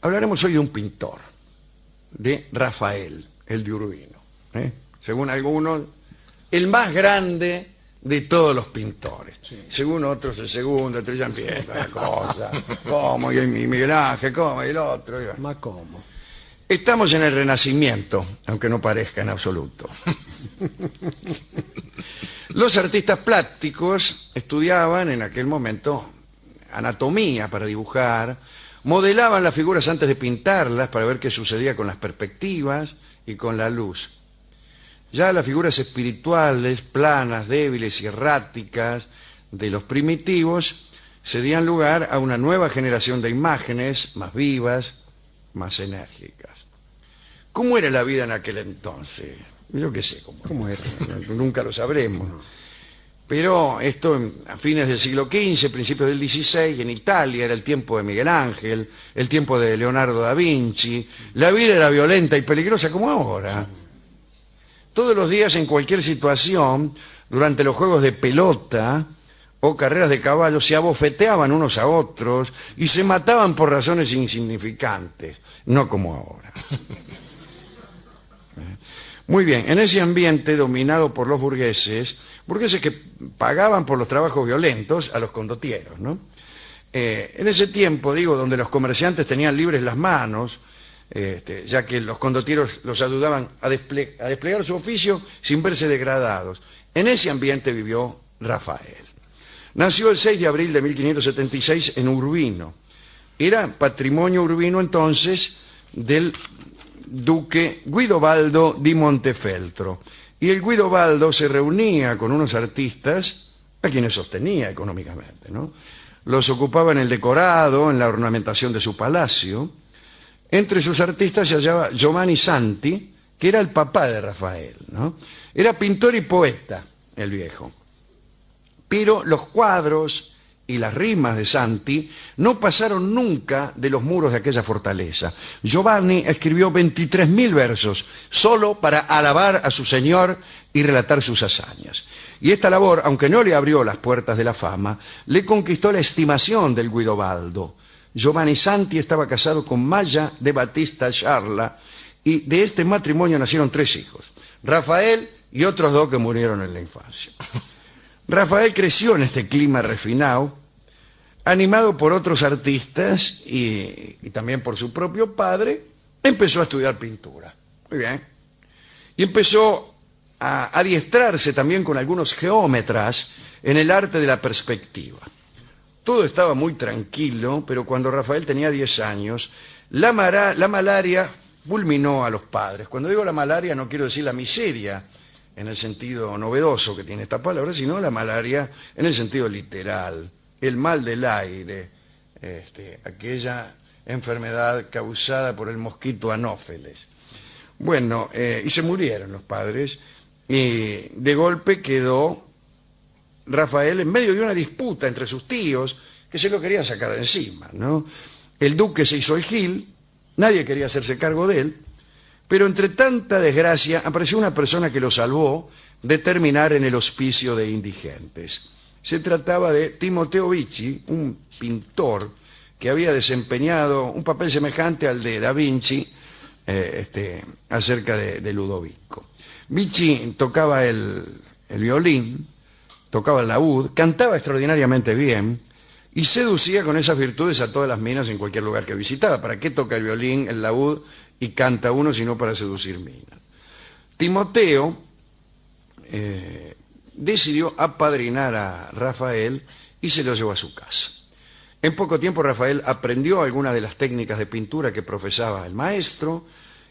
Hablaremos hoy de un pintor, de Rafael, el de Urbino. Según algunos, el más grande de todos los pintores. Sí. Según otros, el segundo, el tercero, empieza cosa. ¿Cómo? Y Miguel Ángel, ¿cómo? Y el otro. Y... ¿Más cómo? Estamos en el Renacimiento, aunque no parezca en absoluto. Los artistas plásticos estudiaban en aquel momento anatomía para dibujar, modelaban las figuras antes de pintarlas para ver qué sucedía con las perspectivas y con la luz. Ya las figuras espirituales, planas, débiles y erráticas de los primitivos cedían lugar a una nueva generación de imágenes más vivas, más enérgicas. ¿Cómo era la vida en aquel entonces? Yo qué sé cómo era. Nunca lo sabremos. Pero esto a fines del siglo XV, principios del XVI, en Italia era el tiempo de Miguel Ángel, el tiempo de Leonardo da Vinci. La vida era violenta y peligrosa como ahora. Todos los días, en cualquier situación, durante los juegos de pelota o carreras de caballo, se abofeteaban unos a otros y se mataban por razones insignificantes, no como ahora. Muy bien, en ese ambiente dominado por los burgueses que pagaban por los trabajos violentos a los condottieros, ¿no? En ese tiempo, donde los comerciantes tenían libres las manos, ya que los condottieros los ayudaban a desplegar su oficio sin verse degradados. En ese ambiente vivió Rafael. Nació el 6 de abril de 1576 en Urbino. Era patrimonio urbino entonces del duque Guidobaldo di Montefeltro. Y el Guidobaldo se reunía con unos artistas a quienes sostenía económicamente, ¿no? Los ocupaba en el decorado, en la ornamentación de su palacio. Entre sus artistas se hallaba Giovanni Santi, que era el papá de Rafael, ¿no? Era pintor y poeta, el viejo. Pero los cuadros y las rimas de Santi no pasaron nunca de los muros de aquella fortaleza. Giovanni escribió 23.000 versos solo para alabar a su señor y relatar sus hazañas. Y esta labor, aunque no le abrió las puertas de la fama, le conquistó la estimación del Guidobaldo. Giovanni Santi estaba casado con Maya de Battista Charla y de este matrimonio nacieron 3 hijos, Rafael y otros 2 que murieron en la infancia. Rafael creció en este clima refinado, animado por otros artistas y también por su propio padre, empezó a estudiar pintura. Muy bien. Y empezó a adiestrarse también con algunos geómetras en el arte de la perspectiva. Todo estaba muy tranquilo, pero cuando Rafael tenía 10 años, la malaria fulminó a los padres. Cuando digo la malaria no quiero decir la miseria, en el sentido novedoso que tiene esta palabra, sino la malaria en el sentido literal, el mal del aire, aquella enfermedad causada por el mosquito anófeles. Bueno, y se murieron los padres, y de golpe quedó Rafael en medio de una disputa entre sus tíos, que se lo querían sacar de encima, ¿no? El duque se hizo el gil, nadie quería hacerse cargo de él, pero entre tanta desgracia apareció una persona que lo salvó de terminar en el hospicio de indigentes. Se trataba de Timoteo Vicci, un pintor que había desempeñado un papel semejante al de Da Vinci acerca de Ludovico. Vicci tocaba el violín, tocaba el laúd, cantaba extraordinariamente bien y seducía con esas virtudes a todas las minas en cualquier lugar que visitaba. ¿Para qué toca el violín, el laúd y canta uno sino para seducir minas? Timoteo decidió apadrinar a Rafael y se lo llevó a su casa. En poco tiempo Rafael aprendió algunas de las técnicas de pintura que profesaba el maestro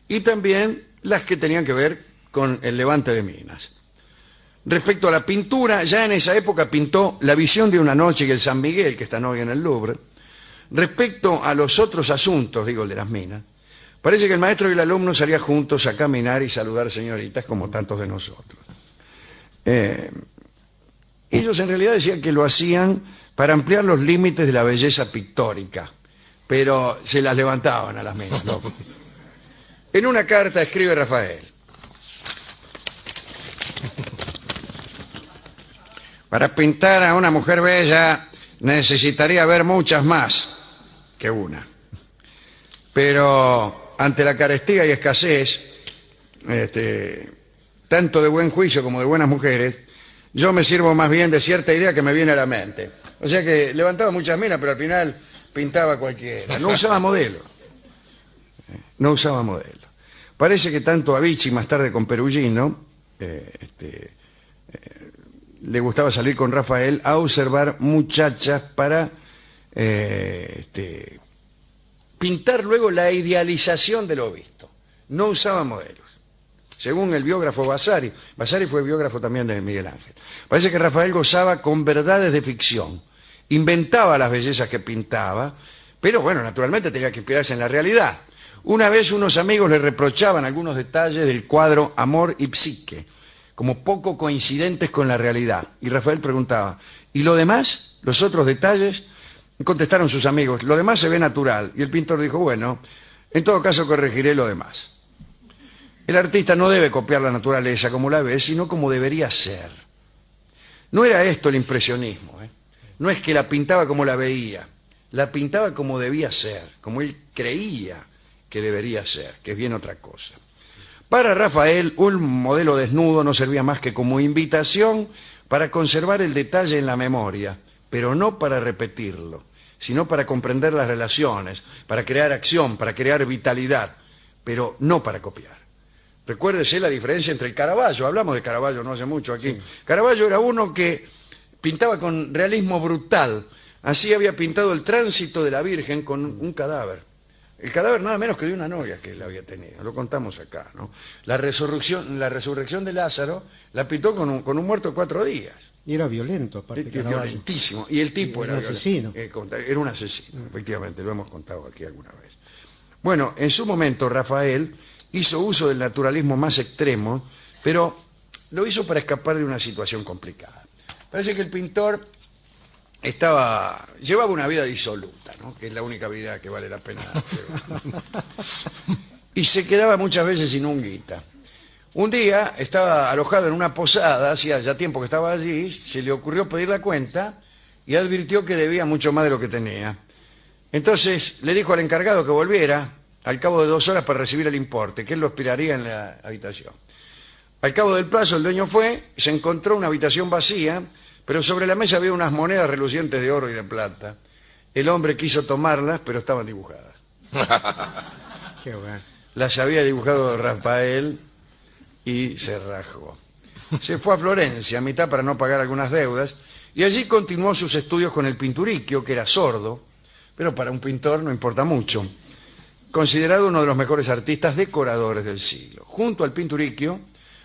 y también las que tenían que ver con el levante de minas. Respecto a la pintura, ya en esa época pintó La visión de una noche y el San Miguel, que están hoy en el Louvre. Respecto a los otros asuntos, digo el de las minas, parece que el maestro y el alumno salían juntos a caminar y saludar señoritas como tantos de nosotros. Ellos en realidad decían que lo hacían para ampliar los límites de la belleza pictórica, pero se las levantaban a las minas, ¿no? En una carta escribe Rafael: para pintar a una mujer bella necesitaría ver muchas más que una. Pero ante la carestía y escasez, tanto de buen juicio como de buenas mujeres, yo me sirvo más bien de cierta idea que me viene a la mente. O sea que levantaba muchas minas, pero al final pintaba cualquiera. No usaba modelo. No usaba modelo. Parece que tanto a Vichy, más tarde con Perugino, le gustaba salir con Rafael a observar muchachas para pintar luego la idealización de lo visto. No usaba modelos. Según el biógrafo Vasari, Vasari fue biógrafo también de Miguel Ángel, parece que Rafael gozaba con verdades de ficción, inventaba las bellezas que pintaba, pero bueno, naturalmente tenía que inspirarse en la realidad. Una vez unos amigos le reprochaban algunos detalles del cuadro Amor y Psique, como poco coincidentes con la realidad. Y Rafael preguntaba, ¿y lo demás? ¿Los otros detalles? Contestaron sus amigos, lo demás se ve natural. Y el pintor dijo, bueno, en todo caso corregiré lo demás. El artista no debe copiar la naturaleza como la ve, sino como debería ser. No era esto el impresionismo, ¿eh? No es que la pintaba como la veía, la pintaba como debía ser, como él creía que debería ser, que es bien otra cosa. Para Rafael, un modelo desnudo no servía más que como invitación para conservar el detalle en la memoria, pero no para repetirlo, sino para comprender las relaciones, para crear acción, para crear vitalidad, pero no para copiar. Recuérdese la diferencia entre el Caravaggio, hablamos de Caravaggio no hace mucho aquí. Sí. Caravaggio era uno que pintaba con realismo brutal, así había pintado el tránsito de la Virgen con un cadáver. El cadáver nada menos que de una novia que él había tenido, lo contamos acá, ¿no? La resurrección de Lázaro la pintó con un muerto de 4 días. Y era violento, aparte. Violentísimo. Y el tipo era un asesino. Era un asesino, efectivamente, lo hemos contado aquí alguna vez. Bueno, en su momento Rafael hizo uso del naturalismo más extremo, pero lo hizo para escapar de una situación complicada. Parece que el pintor llevaba una vida disoluta, ¿no? Que es la única vida que vale la pena llevar. Y se quedaba muchas veces sin un guita. Un día estaba alojado en una posada, hacía ya tiempo que estaba allí, se le ocurrió pedir la cuenta y advirtió que debía mucho más de lo que tenía. Entonces le dijo al encargado que volviera al cabo de 2 horas para recibir el importe, que él lo esperaría en la habitación. Al cabo del plazo el dueño fue, se encontró una habitación vacía, pero sobre la mesa había unas monedas relucientes de oro y de plata. El hombre quiso tomarlas, pero estaban dibujadas. Qué bueno. Las había dibujado Rafael y se rajó. Se fue a Florencia a mitad para no pagar algunas deudas y allí continuó sus estudios con el Pinturicchio, que era sordo, pero para un pintor no importa mucho. Considerado uno de los mejores artistas decoradores del siglo. Junto al Pinturicchio,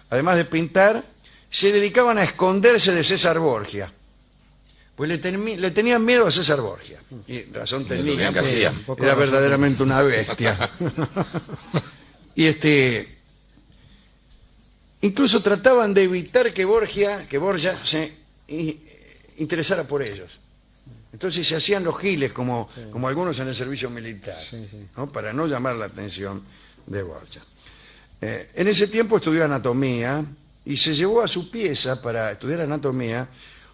además de pintar, se dedicaban a esconderse de César Borgia, pues le tenían miedo a César Borgia. Y razón tenía, era verdaderamente una bestia. Y incluso trataban de evitar que Borgia se interesara por ellos. Entonces se hacían los giles como algunos en el servicio militar, ¿no? Para no llamar la atención de Borgia. En ese tiempo estudió anatomía y se llevó a su pieza para estudiar anatomía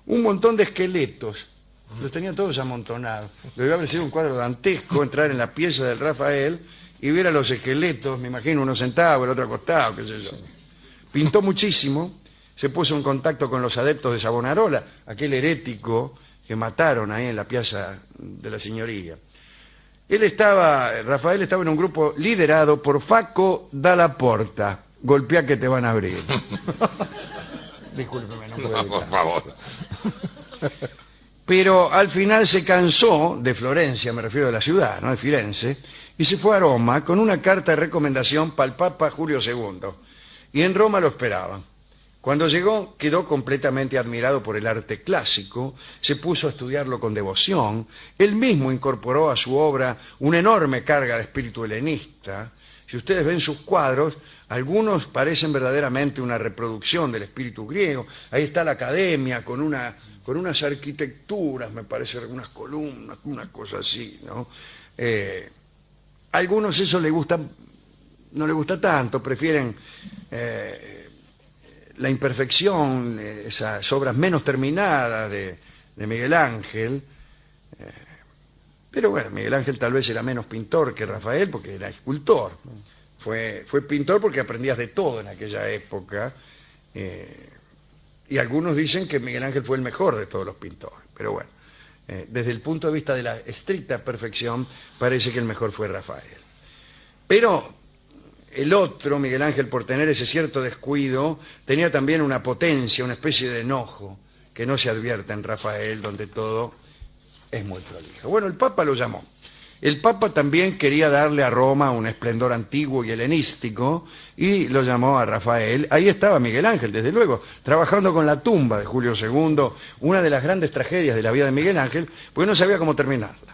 un montón de esqueletos. Los tenía todos amontonados. Debió haber sido un cuadro dantesco entrar en la pieza del Rafael y ver a los esqueletos, me imagino, uno sentado, el otro acostado, qué sé yo. Pintó muchísimo, se puso en contacto con los adeptos de Savonarola, aquel herético que mataron ahí en la Piazza de la Signoria. Rafael estaba en un grupo liderado por Facco Dalla Porta. Golpea que te van a abrir. Discúlpeme, no puedo evitar. Por favor. Pero al final se cansó de Florencia, me refiero a la ciudad, ¿no? De Firenze, y se fue a Roma con una carta de recomendación para el Papa Julio II. Y en Roma lo esperaban. Cuando llegó, quedó completamente admirado por el arte clásico, se puso a estudiarlo con devoción, él mismo incorporó a su obra una enorme carga de espíritu helenista. Si ustedes ven sus cuadros, algunos parecen verdaderamente una reproducción del espíritu griego. Ahí está la academia con unas arquitecturas, me parece, algunas columnas, una cosa así, ¿no? A algunos eso no le gusta tanto, prefieren la imperfección, esas obras menos terminadas de Miguel Ángel. Pero bueno, Miguel Ángel tal vez era menos pintor que Rafael porque era escultor. Fue pintor porque aprendías de todo en aquella época. Y algunos dicen que Miguel Ángel fue el mejor de todos los pintores. Pero bueno, desde el punto de vista de la estricta perfección, parece que el mejor fue Rafael. Pero el otro, Miguel Ángel, por tener ese cierto descuido, tenía también una potencia, una especie de enojo, que no se advierte en Rafael, donde todo es muy prolijo. Bueno, el Papa lo llamó. El Papa también quería darle a Roma un esplendor antiguo y helenístico, y lo llamó a Rafael. Ahí estaba Miguel Ángel, desde luego, trabajando con la tumba de Julio II, una de las grandes tragedias de la vida de Miguel Ángel, porque no sabía cómo terminarla.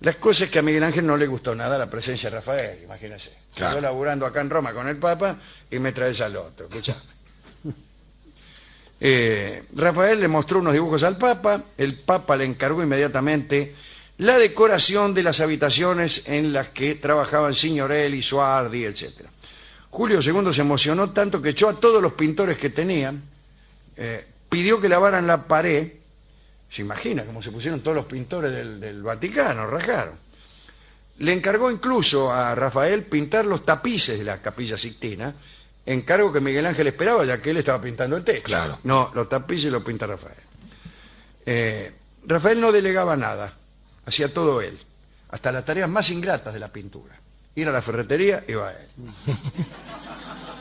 Las cosas es que a Miguel Ángel no le gustó nada la presencia de Rafael, imagínese. Claro. Yo laburando acá en Roma con el Papa y me traes al otro, escuchame. Rafael le mostró unos dibujos al Papa, el Papa le encargó inmediatamente la decoración de las habitaciones en las que trabajaban Signorelli, Suardi, etc. Julio II se emocionó tanto que echó a todos los pintores que tenían, pidió que lavaran la pared. Se imagina cómo se pusieron todos los pintores del Vaticano, rajaron. Le encargó incluso a Rafael pintar los tapices de la Capilla Sixtina, encargo que Miguel Ángel esperaba, ya que él estaba pintando el techo. Claro. No, los tapices los pinta Rafael. Rafael no delegaba nada, hacía todo él, hasta las tareas más ingratas de la pintura. Ir a la ferretería, iba a él.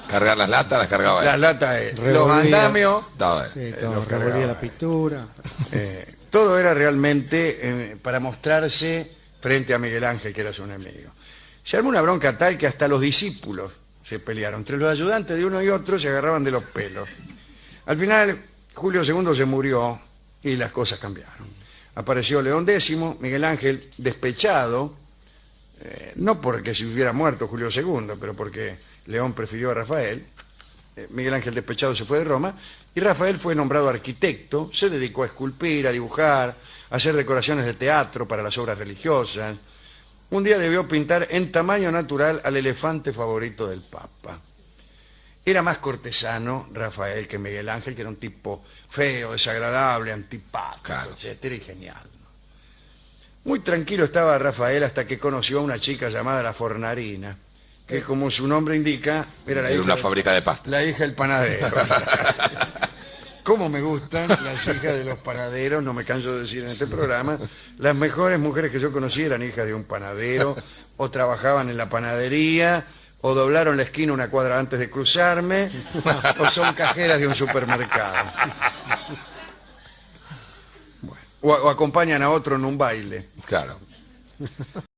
Cargar las latas, las cargaba él. Las latas, él. Los Revolvía. andamios, Todo él. Sí, los todo, cargaba. revolvía la pintura. Todo era realmente para mostrarse frente a Miguel Ángel, que era su enemigo. Se armó una bronca tal que hasta los discípulos se pelearon. Entre los ayudantes de uno y otro se agarraban de los pelos. Al final, Julio II se murió y las cosas cambiaron. Apareció León X, Miguel Ángel despechado, no porque se hubiera muerto Julio II, pero porque León prefirió a Rafael. Miguel Ángel despechado se fue de Roma y Rafael fue nombrado arquitecto, se dedicó a esculpir, a dibujar, a hacer decoraciones de teatro para las obras religiosas. Un día debió pintar en tamaño natural al elefante favorito del Papa. Era más cortesano Rafael que Miguel Ángel, que era un tipo feo, desagradable, antipático, Claro. etcétera, y genial. Muy tranquilo estaba Rafael hasta que conoció a una chica llamada la Fornarina, que como su nombre indica, era la Era hija una del- fábrica de pasta. la hija del panadero. Cómo me gustan las hijas de los panaderos, no me canso de decir en este programa. Las mejores mujeres que yo conocí eran hijas de un panadero, o trabajaban en la panadería, o doblaron la esquina una cuadra antes de cruzarme, o son cajeras de un supermercado. Bueno, o acompañan a otro en un baile. Claro.